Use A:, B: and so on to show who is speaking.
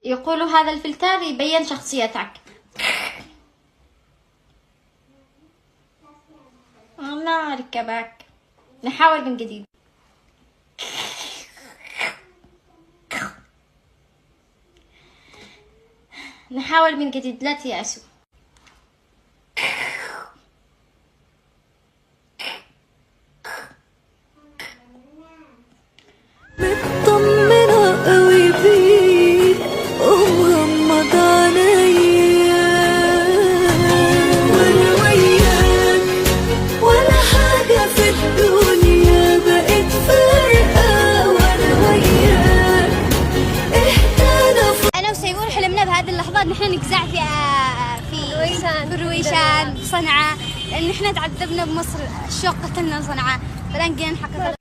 A: يقولوا هذا الفلتر يبين شخصيتك. الله ركبك. نحاول من جديد. نحاول من جديد، لا تيأسوا.
B: مطمنة قوي بيك ومغمض عليا وانا وياك، ولا حاجة في الدنيا بقت فارقة وانا وياك.
C: أنا وسيمون حلمنا بهذه اللحظات نحن نقزع في الرويشان في صنعاء، لأن نحن تعذبنا بمصر، الشوق قتلنا صنعاء، فلان جينا نحقق